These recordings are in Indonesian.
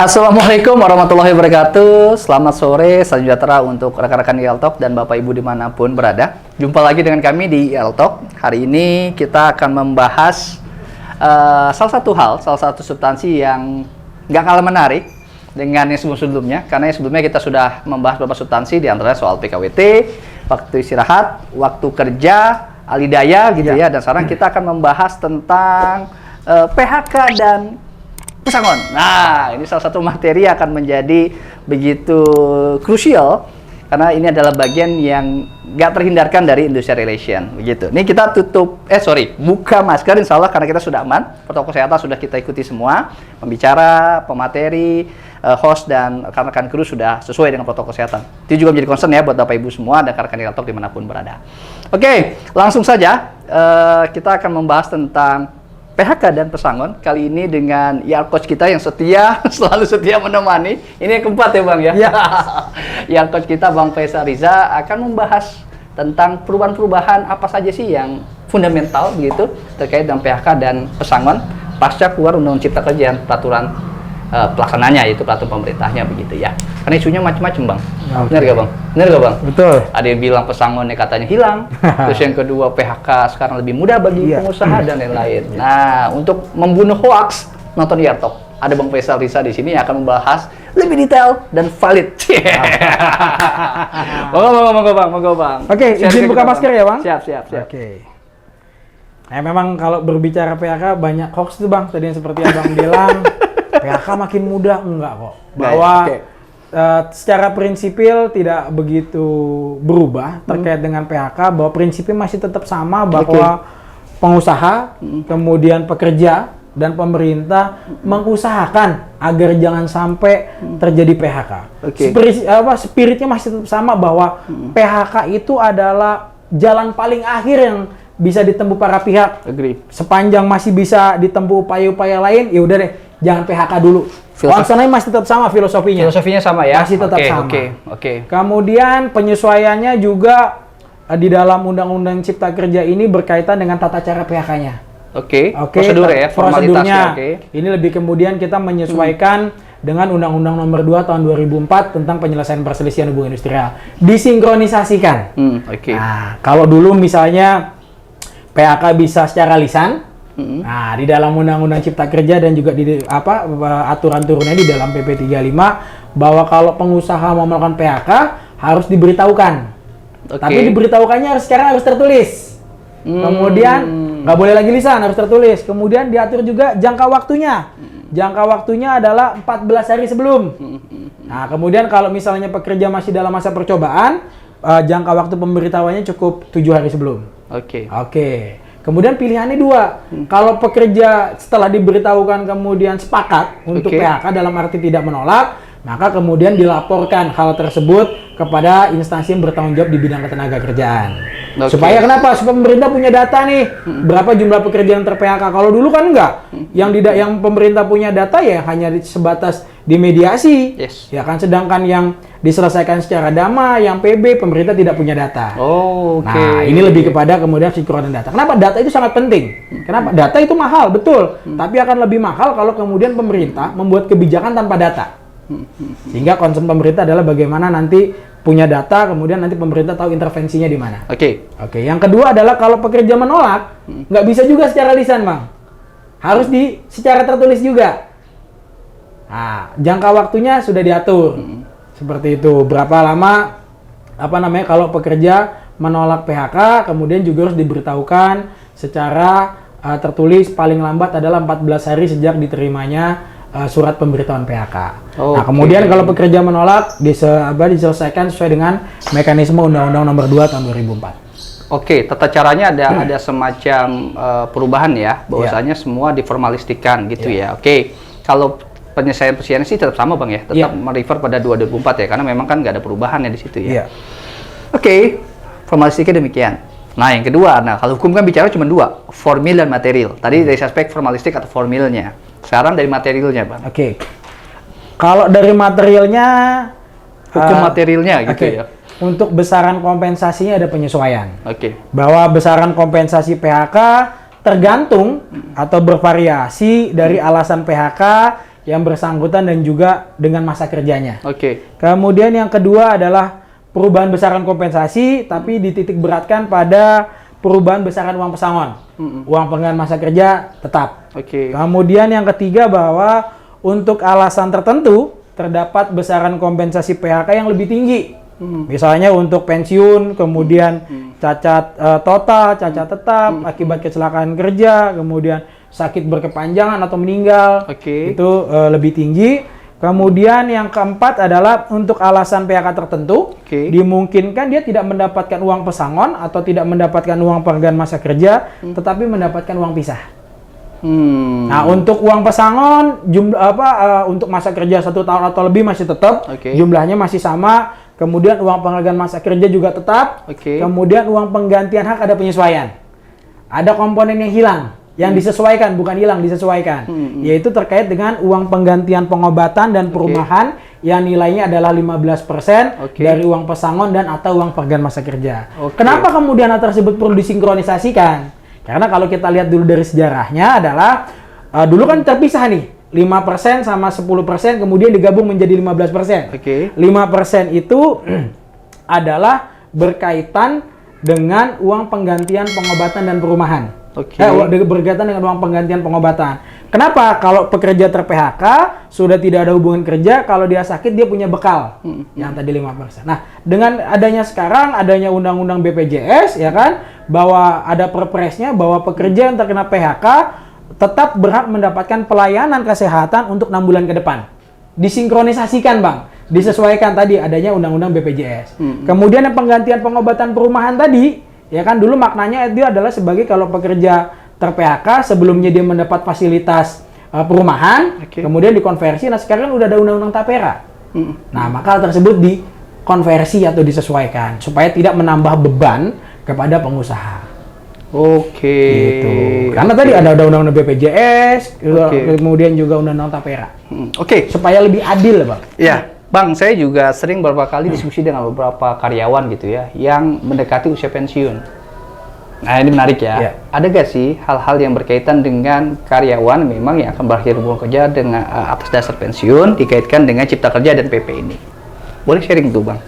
Assalamualaikum warahmatullahi wabarakatuh. Selamat sore, salam sejahtera untuk rekan-rekan IEL Talk dan Bapak Ibu dimanapun berada. Jumpa lagi dengan kami di IEL Talk. Hari ini kita akan membahas salah satu substansi yang nggak kalah menarik dengan yang sebelum-sebelumnya. Karena yang sebelumnya kita sudah membahas beberapa substansi, diantaranya soal PKWT, waktu istirahat, waktu kerja, alidaya gitu ya. Dan sekarang kita akan membahas tentang PHK dan pesangon. Nah, ini salah satu materi yang akan menjadi begitu krusial karena ini adalah bagian yang nggak terhindarkan dari industrial relation. Begitu. Ini kita buka masker insya Allah karena kita sudah aman. Protokol kesehatan sudah kita ikuti semua. Pembicara, pemateri, host dan rekan-rekan kru sudah sesuai dengan protokol kesehatan. Itu juga menjadi concern ya buat Bapak Ibu semua dan rekan-rekan IEL Talk dimanapun berada. Oke, langsung saja kita akan membahas tentang PHK dan pesangon kali ini dengan IEL coach kita yang setia, selalu setia menemani. Ini yang keempat ya Bang ya? Iya. IEL coach kita Bang Faisal Riza akan membahas tentang perubahan-perubahan apa saja sih yang fundamental begitu terkait dengan PHK dan pesangon pasca keluar Undang-Undang Cipta Kerja dan peraturan pelaksananya, yaitu peraturan pemerintahnya begitu ya. Karena isunya macam-macam Bang. Okay. Benar gak Bang? Benar gak Bang? Betul. Ada yang bilang pesangonnya katanya hilang. Terus yang kedua PHK sekarang lebih mudah bagi pengusaha dan lain-lain. Nah, untuk membunuh hoax, nonton IEL Talk. Ada Bang Faisal Riza di sini yang akan membahas lebih detail dan valid. Monggo Bang. Oke, izin buka masker ya Bang? Siap. Oke. Nah, memang kalau berbicara PHK banyak hoax tuh Bang. Tadi yang seperti Abang bilang, PHK makin mudah, enggak kok. Bahwa secara prinsipil tidak begitu berubah terkait dengan PHK, bahwa prinsipnya masih tetap sama, bahwa pengusaha, kemudian pekerja, dan pemerintah mengusahakan agar jangan sampai terjadi PHK. Spiritnya masih tetap sama, bahwa PHK itu elalah jalan paling akhir yang bisa ditempuh para pihak. Sepanjang masih bisa ditempuh upaya-upaya lain, ya udah deh, jangan PHK dulu. Konsepnya masih tetap sama filosofinya. Filosofinya sama ya. Masih tetap sama. Oke. Kemudian penyesuaiannya juga di dalam Undang-Undang Cipta Kerja ini berkaitan dengan tata cara PHK-nya. Oke. Prosedur ya, prosedurnya. Ini lebih kemudian kita menyesuaikan dengan Undang-Undang Nomor 2 Tahun 2004 tentang penyelesaian perselisihan hubungan industrial. Disinkronisasikan. Nah, kalau dulu misalnya PHK bisa secara lisan. Nah, di dalam Undang-Undang Cipta Kerja dan juga di aturan turunnya di dalam PP 35 bahwa kalau pengusaha mau melakukan PHK harus diberitahukan. Tapi diberitahukannya sekarang harus tertulis. Kemudian nggak boleh lagi lisan, harus tertulis. Kemudian diatur juga jangka waktunya. Jangka waktunya adalah 14 hari sebelum. Nah, kemudian kalau misalnya pekerja masih dalam masa percobaan, jangka waktu pemberitahuannya cukup 7 hari sebelum. Oke. Kemudian pilihannya dua. Kalau pekerja setelah diberitahukan kemudian sepakat untuk PHK dalam arti tidak menolak, maka kemudian dilaporkan hal tersebut kepada instansi yang bertanggung jawab di bidang ketenagakerjaan. Supaya kenapa? Supaya pemerintah punya data nih, berapa jumlah pekerja yang ter-PHK. Kalau dulu kan enggak. Yang pemerintah punya data ya hanya sebatas dimediasi. Ya kan, sedangkan yang diselesaikan secara damai, yang PB pemerintah tidak punya data. Nah, ini lebih kepada kemudian sinkronan data. Kenapa data itu sangat penting? Kenapa? Data itu mahal, betul. Tapi akan lebih mahal kalau kemudian pemerintah membuat kebijakan tanpa data. Sehingga concern pemerintah adalah bagaimana nanti punya data, kemudian nanti pemerintah tahu intervensinya di mana. Oke. Yang kedua adalah kalau pekerja menolak, nggak bisa juga secara lisan, Bang. Harus secara tertulis juga. Nah, jangka waktunya sudah diatur. Seperti itu. Berapa lama kalau pekerja menolak PHK, kemudian juga harus diberitahukan secara tertulis paling lambat adalah 14 hari sejak diterimanya surat pemberitahuan PHK. Nah, kemudian kalau pekerja menolak diselesaikan sesuai dengan mekanisme Undang-Undang Nomor 2 Tahun 2004. Tata caranya ada semacam perubahan ya, bahwasanya semua diformalistikan gitu ya. Kalau penyelesaian sih tetap sama Bang ya, tetap merefer pada 2004 ya, karena memang kan nggak ada perubahannya di situ ya. Formalistiknya demikian. Nah, yang kedua, kalau hukum kan bicara cuma dua, formil dan material. Tadi dari aspek formalistik atau formilnya. Sekarang dari materialnya, Bang. Kalau dari materialnya, hukum materialnya gitu ya. Untuk besaran kompensasinya ada penyesuaian. Bahwa besaran kompensasi PHK tergantung atau bervariasi dari alasan PHK yang bersangkutan dan juga dengan masa kerjanya. Oke. Kemudian yang kedua adalah perubahan besaran kompensasi, tapi dititik beratkan pada perubahan besaran uang pesangon. Uang penggantian masa kerja tetap. Oke. Kemudian yang ketiga bahwa untuk alasan tertentu terdapat besaran kompensasi PHK yang lebih tinggi. Misalnya untuk pensiun, kemudian cacat total, cacat tetap, akibat kecelakaan kerja, kemudian sakit berkepanjangan atau meninggal, itu lebih tinggi. Kemudian yang keempat adalah untuk alasan PHK tertentu, dimungkinkan dia tidak mendapatkan uang pesangon atau tidak mendapatkan uang penggantian masa kerja, tetapi mendapatkan uang pisah. Nah, untuk uang pesangon untuk masa kerja 1 tahun atau lebih masih tetap, jumlahnya masih sama. Kemudian uang penghargaan masa kerja juga tetap. Kemudian uang penggantian hak ada penyesuaian. Ada komponen yang hilang, yang disesuaikan, bukan hilang, disesuaikan. Yaitu terkait dengan uang penggantian pengobatan dan perumahan yang nilainya adalah 15% dari uang pesangon dan atau uang penggantian masa kerja. Kenapa kemudian hal tersebut perlu disinkronisasikan? Karena kalau kita lihat dulu dari sejarahnya adalah dulu kan terpisah nih, 5% sama 10% kemudian digabung menjadi 15%. 5% itu adalah berkaitan dengan uang penggantian pengobatan dan perumahan. Berkaitan dengan uang penggantian pengobatan. Kenapa? Kalau pekerja ter-PHK sudah tidak ada hubungan kerja, kalau dia sakit dia punya bekal yang tadi 5%. Nah, dengan adanya sekarang adanya undang-undang BPJS ya kan, bahwa ada perpresnya bahwa pekerja yang terkena PHK tetap berhak mendapatkan pelayanan kesehatan untuk 6 bulan ke depan. Disinkronisasikan, Bang. Disesuaikan tadi adanya undang-undang BPJS. Kemudian yang penggantian pengobatan perumahan tadi, ya kan dulu maknanya itu adalah sebagai kalau pekerja ter-PHK sebelumnya dia mendapat fasilitas perumahan, kemudian dikonversi. Nah, sekarang udah ada undang-undang Tapera. Nah, maka hal tersebut dikonversi atau disesuaikan supaya tidak menambah beban kepada pengusaha. Gitu. Karena tadi ada undang-undang BPJS, kemudian juga undang-undang Tapera. Supaya lebih adil, Bang. Ya, Bang, saya juga sering beberapa kali diskusi dengan beberapa karyawan gitu ya, yang mendekati usia pensiun. Nah, ini menarik ya. Ada gak sih hal-hal yang berkaitan dengan karyawan memang yang akan berakhir hubungan kerja dengan atas dasar pensiun dikaitkan dengan Cipta Kerja dan PP ini? Boleh sharing tuh, Bang?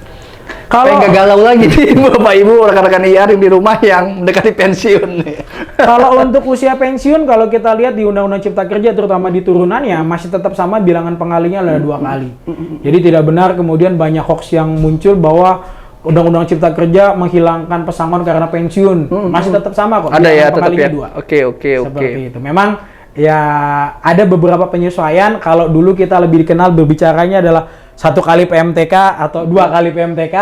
Kalau nggak galau lagi nih Bapak Ibu rekan-rekan IR yang di rumah yang mendekati pensiun nih. Kalau untuk usia pensiun, kalau kita lihat di Undang-Undang Cipta Kerja terutama di turunannya masih tetap sama, bilangan pengalinya adalah 2 kali. Jadi tidak benar kemudian banyak hoax yang muncul bahwa Undang-Undang Cipta Kerja menghilangkan pesangon karena pensiun. Masih tetap sama kok. Ada ya, tetap ya. 2. Seperti itu. Memang ya ada beberapa penyesuaian. Kalau dulu kita lebih dikenal berbicaranya adalah 1 kali PMTK atau 2 kali PMTK.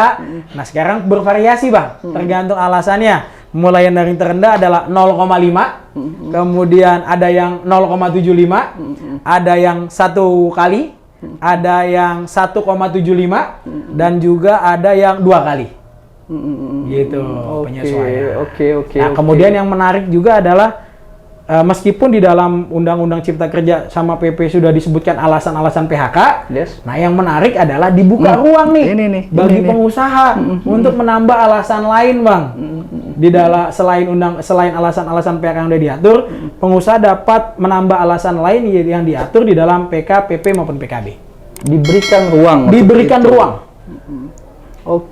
Nah, sekarang bervariasi, Bang. Tergantung alasannya. Mulai yang dari terendah adalah 0,5, kemudian ada yang 0,75, ada yang 1 kali, ada yang 1,75, dan juga ada yang 2 kali. Gitu penyesuaian. Nah, kemudian yang menarik juga adalah meskipun di dalam Undang-Undang Cipta Kerja sama PP sudah disebutkan alasan-alasan PHK, nah yang menarik adalah dibuka ruang nih bagi pengusaha untuk menambah alasan lain, Bang. Di dalam selain alasan-alasan PHK yang sudah diatur, pengusaha dapat menambah alasan lain yang diatur di dalam PK, PP maupun PKB. Diberikan ruang.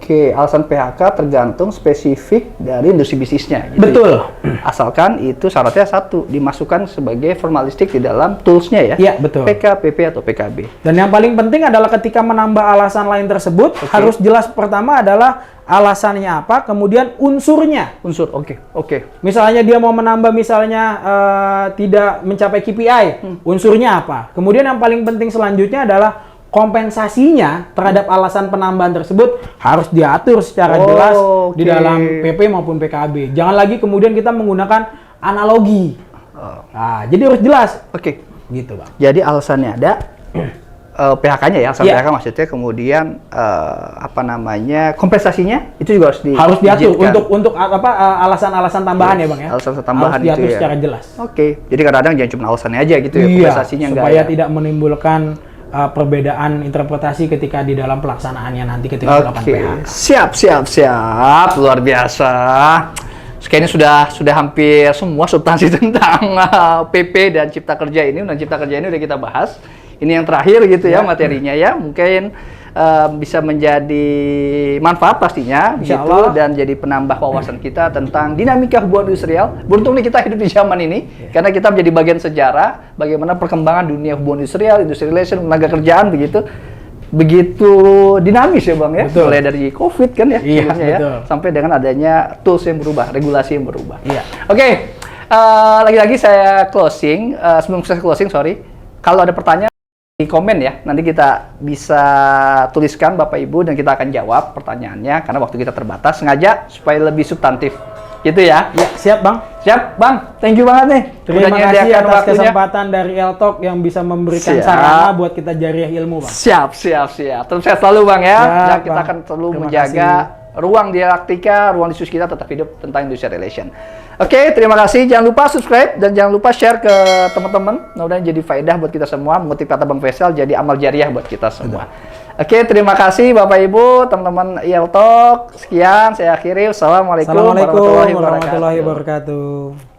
Alasan PHK tergantung spesifik dari industri bisnisnya. Gitu. Betul. Asalkan itu syaratnya satu, dimasukkan sebagai formalistik di dalam toolsnya ya. Iya, betul. PK, PP, atau PKB. Dan yang paling penting adalah ketika menambah alasan lain tersebut, harus jelas pertama adalah alasannya apa, kemudian unsurnya. Misalnya dia mau menambah tidak mencapai KPI, unsurnya apa. Kemudian yang paling penting selanjutnya adalah kompensasinya terhadap alasan penambahan tersebut harus diatur secara jelas di dalam PP maupun PKB. Jangan lagi kemudian kita menggunakan analogi. Nah, jadi harus jelas. Gitu, Bang. Jadi alasannya ada, PHK-nya ya, alasan PHK maksudnya, kemudian kompensasinya itu juga harus diatur untuk alasan-alasan tambahan ya, Bang ya. Alasan tambahan harus diatur itu secara jelas. Jadi kadang-kadang jangan cuma alasannya aja gitu ya, kompensasinya enggak. Supaya tidak menimbulkan perbedaan interpretasi ketika di dalam pelaksanaannya nanti ketika melakukan PHK. Siap, luar biasa. Kayaknya sudah hampir semua substansi tentang PP dan Cipta Kerja ini, Undang Cipta Kerja ini udah kita bahas. ini yang terakhir gitu ya materinya ya. Mungkin bisa menjadi manfaat pastinya gitu, dan jadi penambah wawasan kita tentang dinamika hubungan industrial. Beruntung nih kita hidup di zaman ini karena kita menjadi bagian sejarah bagaimana perkembangan dunia hubungan industrial, industri relation, tenaga kerjaan begitu dinamis ya Bang ya. Mulai dari Covid kan ya sebelumnya ya, sampai dengan adanya tools yang berubah, regulasi yang berubah. Oke, lagi-lagi saya closing, sebelum saya closing kalau ada pertanyaan di komen ya, nanti kita bisa tuliskan Bapak Ibu dan kita akan jawab pertanyaannya karena waktu kita terbatas, sengaja supaya lebih substantif gitu ya. Siap Bang. Siap Bang, thank you banget nih. Terima kasih atas kesempatan dari Eltalk yang bisa memberikan sarana buat kita jariah ilmu Bang. Siap. Terus sehat selalu Bang ya. Dan kita akan selalu menjaga ruang dialektika, ruang diskusi kita tetap hidup tentang industri relation. Oke, terima kasih. Jangan lupa subscribe dan jangan lupa share ke teman-teman. Mudah-mudahan jadi faedah buat kita semua. Mengutip kata Bang Faisal, jadi amal jariah buat kita semua. Oke, terima kasih Bapak Ibu, teman-teman Eltalk. Sekian, saya akhiri. Wassalamualaikum warahmatullahi wabarakatuh.